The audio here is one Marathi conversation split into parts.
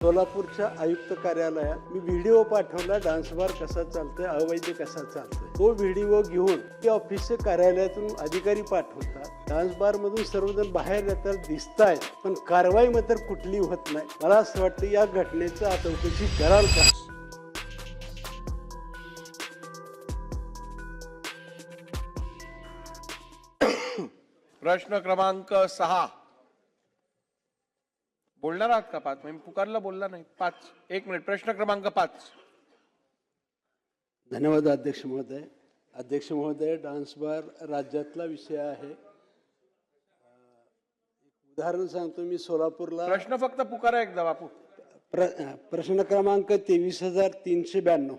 सोलापूरच्या आयुक्त कार्यालयात मी व्हिडिओ पाठवला, डान्स बार कसा चालतोय, अवैध कसा चालतोय। तो व्हिडिओ घेऊन ते ऑफिसच्या कार्यालयातून अधिकारी पाठवतात। डान्स बार मधून सर्वजण बाहेर येतात दिसतायत, पण कारवाई मात्र कुठली होत नाही। मला असं वाटतं या घटनेचं चौकशी कराल का? प्रश्न क्रमांक 6 बोलणार आहात का? 5 मी पुकारला बोलला नाही। 5 1 मिनिट। प्रश्न क्रमांक 5। धन्यवाद अध्यक्ष महोदय। अध्यक्ष महोदय, डान्स बार राज्यातला विषय आहे। उदाहरण सांगतो, मी सोलापूरला प्रश्न फक्त पुकारा एकदा बापू। प्रश्न क्रमांक 23,392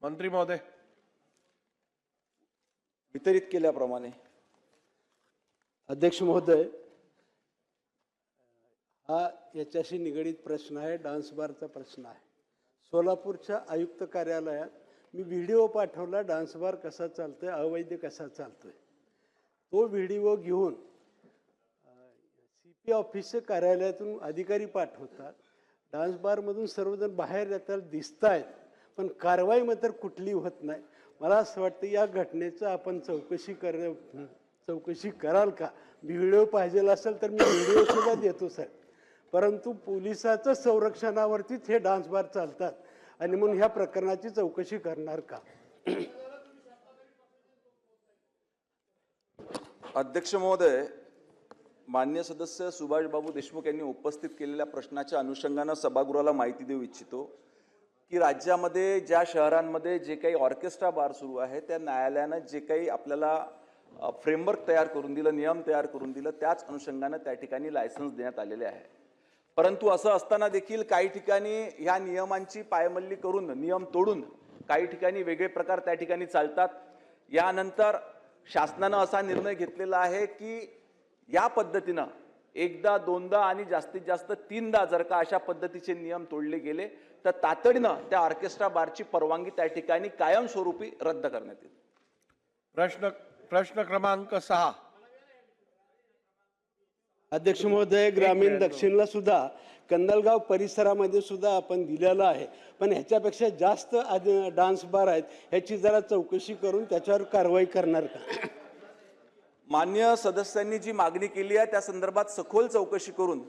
मंत्री महोदय वितरित केल्याप्रमाणे। अध्यक्ष महोदय, हा याच्याशी निगडीत प्रश्न आहे, डान्स बारचा प्रश्न आहे। सोलापूरच्या आयुक्त कार्यालयात मी व्हिडिओ पाठवला, डान्स बार कसा चालतोय, अवैध कसा चालतोय। तो व्हिडिओ घेऊन CP ऑफिसच्या कार्यालयातून अधिकारी पाठवतात। डान्स बारमधून सर्वजण बाहेर येतात दिसतायत, पण कारवाई मात्र कुठली होत नाही। मला असं वाटतं या घटनेचं आपण चौकशी कराल का? व्हिडिओ पाहिजे असेल तर मी व्हिडिओ सुद्धा देतो साहेब, परंतु पोलिसाच्या संरक्षणावरतीच हे डान्स बार चालतात आणि म्हणून ह्या प्रकरणाची चौकशी करणार का? अध्यक्ष महोदय, मान्य सदस्य सुभाषबाबू देशमुख यांनी उपस्थित केलेल्या प्रश्नाच्या अनुषंगाने सभागृहाला माहिती देऊ इच्छितो की राज्यामध्ये ज्या शहरांमध्ये जे काही ऑर्केस्ट्रा बार सुरू आहे त्या न्यायालयाने जे काही आपल्याला फ्रेमवर्क तयार करून दिलं, नियम तयार करून दिलं, त्याच अनुषंगाने त्या ठिकाणी लायसन्स देण्यात आलेले आहे। परंतु असं असताना देखील काही ठिकाणी ह्या नियमांची पायमल्ली करून, नियम तोडून काही ठिकाणी वेगळे प्रकार त्या ठिकाणी चालतात। यानंतर शासनाने असा निर्णय घेतलेला आहे की या पद्धतीनं एकदा, दोनदा आणि जास्तीत जास्त 3दा जर का अशा पद्धतीचे नियम तोडले गेले तर तातडीनं त्या ऑर्केस्ट्रा बारची परवानगी त्या ठिकाणी कायमस्वरूपी रद्द करण्यात येईल। प्रश्न क्रमांक 6 अध्यक्ष महोदय, ग्रामीण दक्षिणला सुद्धा कंदलगाव परिसरामध्ये सुद्धा आपण दिलेलं आहे, पण ह्याच्यापेक्षा जास्त डान्स बार आहेत। ह्याची जरा चौकशी करून त्याच्यावर कारवाई करणार का? मान्य सदस्यांनी जी मागणी केली आहे त्या संदर्भात सखोल चौकशी करून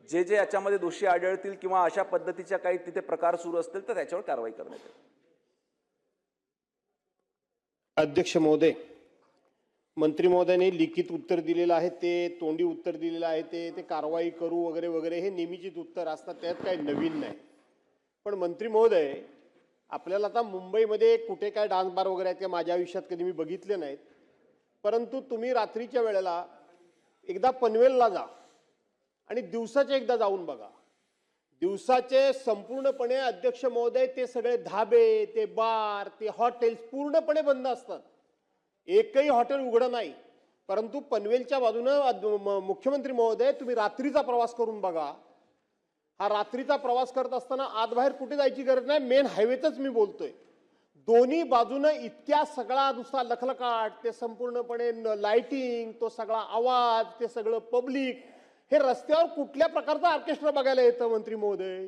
जे जे याच्यामध्ये दोषी आढळतील किंवा अशा पद्धतीच्या काही तिथे प्रकार सुरू असतील तर त्याच्यावर कारवाई करण्यात येईल। अध्यक्ष महोदय, मंत्री महोदयाने लिखित उत्तर दिलेलं आहे, ते तोंडी उत्तर दिलेलं आहे, ते कारवाई करू वगैरे वगैरे हे नेहमीचीच उत्तर असतात, त्यात काही नवीन नाही। पण मंत्री महोदय, आपल्याला आता मुंबईमध्ये कुठे काय डान्स बार वगैरे आहेत ते माझ्या आयुष्यात कधी मी बघितले नाहीत, परंतु तुम्ही रात्रीच्या वेळेला एकदा पनवेलला जा आणि दिवसाचे एकदा जाऊन बघा। दिवसाचे संपूर्णपणे अध्यक्ष महोदय ते सगळे धाबे, ते बार, ते हॉटेल्स पूर्णपणे बंद असतात, एकही हॉटेल उघडं नाही। परंतु पनवेलच्या बाजूनं मुख्यमंत्री महोदय तुम्ही रात्रीचा प्रवास करून बघा। हा रात्रीचा प्रवास करत असताना आत बाहेर कुठे जायची गरज नाही, मेन हायवेतच मी बोलतोय। दोन्ही बाजूनं इतक्या सगळा नुसता लखलखाट, ते संपूर्णपणे लाइटिंग, तो सगळा आवाज, ते सगळं पब्लिक, हे रस्त्यावर कुठल्या प्रकारचा ऑर्केस्ट्रा बघायला येतं मंत्री महोदय?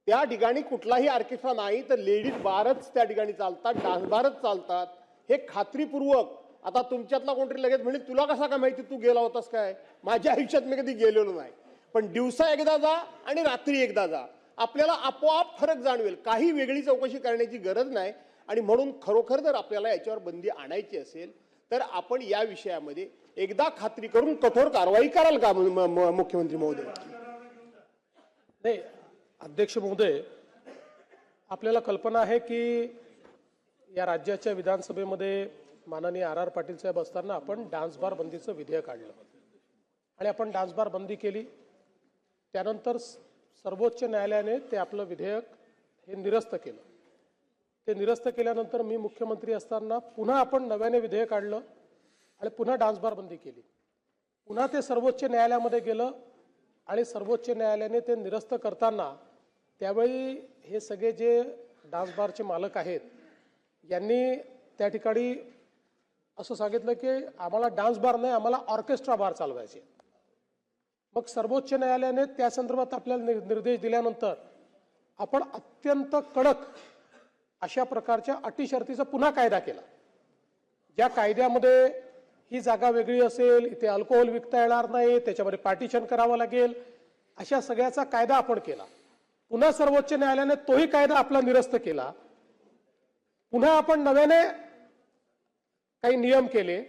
त्या ठिकाणी कुठलाही ऑर्केस्ट्रा नाही, तर लेडीज बारच त्या ठिकाणी चालतात, डान्स बारच चालतात। हे खात्रीपूर्वक, आता तुमच्यातला कोणतरी लगेच म्हणजे तुला कसा काय माहिती, तू गेला होतास काय? माझ्या आयुष्यात मी कधी गेलेलो नाही, पण दिवसा एकदा जा आणि रात्री एकदा जा, आपल्याला आपोआप फरक जाणवेल। काही वेगळी चौकशी करण्याची गरज नाही। आणि म्हणून खरोखर जर आपल्याला याच्यावर बंदी आणायची असेल तर आपण या विषयामध्ये एकदा खात्री करून कठोर कारवाई कराल का मुख्यमंत्री महोदय? नाही अध्यक्ष महोदय, आपल्याला कल्पना आहे की या राज्याच्या विधानसभेमध्ये माननीय RR पाटील साहेब असताना आपण डान्स बार बंदीचं विधेयक आणलं आणि आपण डान्स बार बंदी केली। त्यानंतर सर्वोच्च न्यायालयाने ते आपलं विधेयक हे निरस्त केलं। ते निरस्त केल्यानंतर मी मुख्यमंत्री असताना पुन्हा आपण नव्याने विधेयक आणलं आणि पुन्हा डान्स बार बंदी केली। पुन्हा ते सर्वोच्च न्यायालयामध्ये गेलं आणि सर्वोच्च न्यायालयाने ते निरस्त करताना त्यावेळी हे सगळे जे डान्स बारचे मालक आहेत यांनी त्या ठिकाणी असं सांगितलं की आम्हाला डान्स बार नाही, आम्हाला ऑर्केस्ट्रा बार चालवायचे। मग सर्वोच्च न्यायालयाने त्या संदर्भात आपल्याला निर्देश दिल्यानंतर आपण अत्यंत कडक अशा प्रकारच्या अटी शर्तीचा पुन्हा कायदा केला. ज्या कायद्यामध्ये ही जागा वेगळी असेल, इथे अल्कोहोल विकता येणार नाही, त्याच्यामध्ये पार्टिशन करावं लागेल, अशा सगळ्याचा कायदा आपण केला. पुन्हा सर्वोच्च न्यायालयाने तोही कायदा आपला निरस्त केला. पुन्हा आपण नव्याने काही नियम केले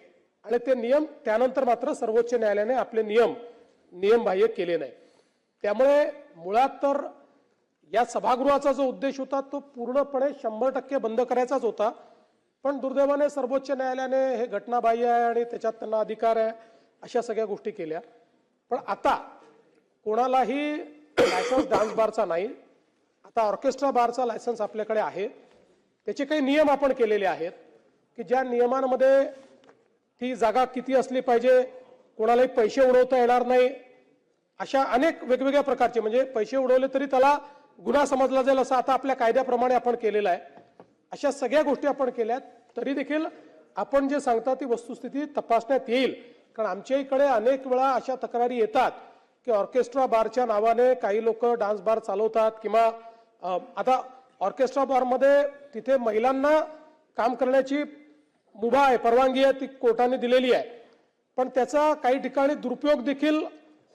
आणि ते नियम त्यानंतर मात्र सर्वोच्च न्यायालयाने आपले नियमबाह्य केले नाही. त्यामुळे मुळात तर या सभागृहाचा जो उद्देश होता तो पूर्णपणे 100% बंद करायचाच होता. पण दुर्दैवाने सर्वोच्च न्यायालयाने हे घटनाबाह्य आहे आणि त्याच्यात त्यांना अधिकार आहे अशा सगळ्या गोष्टी केल्या. पण आता कोणालाही लायसन्स डान्स बारचा नाही, आता ऑर्केस्ट्रा बारचा लायसन्स आपल्याकडे आहे. त्याचे काही नियम आपण केलेले आहेत की ज्या नियमांमध्ये ती जागा किती असली पाहिजे, कोणालाही पैसे उडवता येणार नाही, अशा अनेक वेगवेगळ्या प्रकारचे, म्हणजे पैसे उडवले तरी त्याला गुन्हा समजला जाईल असं आता आपल्या कायद्याप्रमाणे आपण केलेलं आहे. अशा सगळ्या गोष्टी आपण केल्यात. तरी देखील आपण जे सांगता ती वस्तुस्थिती तपासण्यात येईल. कारण आमच्या इकडे अनेक वेळा अशा तक्रारी येतात की ऑर्केस्ट्रा बारच्या नावाने काही लोक डान्स बार चालवतात किंवा आता ऑर्केस्ट्रा बारमध्ये तिथे महिलांना काम करण्याची मुभा आहे, परवानगी आहे, ती कोर्टाने दिलेली आहे. पण त्याचा काही ठिकाणी दुरुपयोग देखील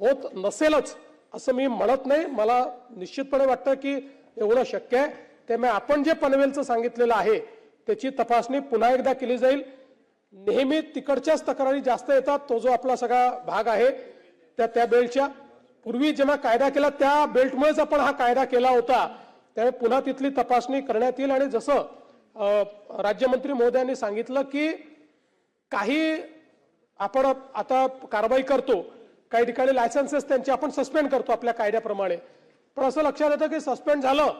होत नसेलच असं मी म्हणत नाही. मला निश्चितपणे वाटतं की एवढं शक्य आहे. त्यामुळे आपण जे पनवेलचं सांगितलेलं आहे त्याची तपासणी पुन्हा एकदा केली जाईल. नेहमी तिकडच्याच तक्रारी जास्त येतात. तो जो आपला सगळा भाग आहे त्या बेल्टच्या, पूर्वी जेव्हा कायदा केला त्या बेल्टमुळेच आपण हा कायदा केला होता. त्यामुळे पुन्हा तिथली तपासणी करण्यात येईल. आणि जसं राज्यमंत्री महोदयांनी सांगितलं की काही आपण आता कारवाई करतो, काही ठिकाणी लायसन्सेस त्यांचे आपण सस्पेंड करतो आपल्या कायद्याप्रमाणे. पण असं लक्षात येतं की सस्पेंड झालं,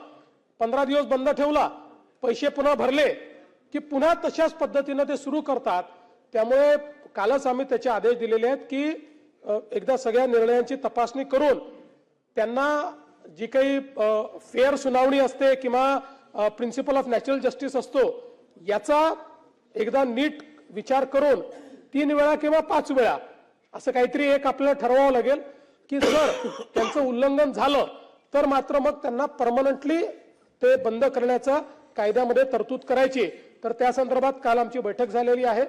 15 दिवस बंद ठेवला, पैसे पुन्हा भरले की पुन्हा तशाच पद्धतीनं ते सुरू करतात. त्यामुळे कालच आम्ही त्याचे आदेश दिलेले आहेत की एकदा सगळ्या निर्णयांची तपासणी करून त्यांना जी काही फेअर सुनावणी असते किंवा प्रिन्सिपल ऑफ नॅचरल जस्टिस असतो याचा एकदा नीट विचार करून 3 वेळा किंवा 5 वेळा असं काहीतरी एक आपल्याला ठरवावं लागेल की जर त्यांचं उल्लंघन झालं तर मात्र मग त्यांना परमनंटली ते बंद करण्याचा कायद्यामध्ये तरतूद करायची. तर त्या संदर्भात काल आमची बैठक झालेली आहे.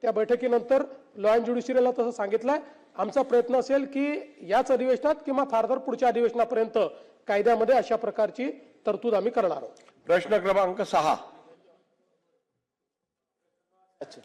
त्या बैठकीनंतर लॉ अँड ज्युडिशियरीला तसं सांगितलंय. आमचा प्रयत्न असेल की याच अधिवेशनात किंवा फारदर पुढच्या अधिवेशनापर्यंत कायद्यामध्ये अशा प्रकारची तरतूद आम्ही करणार आहोत. प्रश्न क्रमांक 6. अच्छा.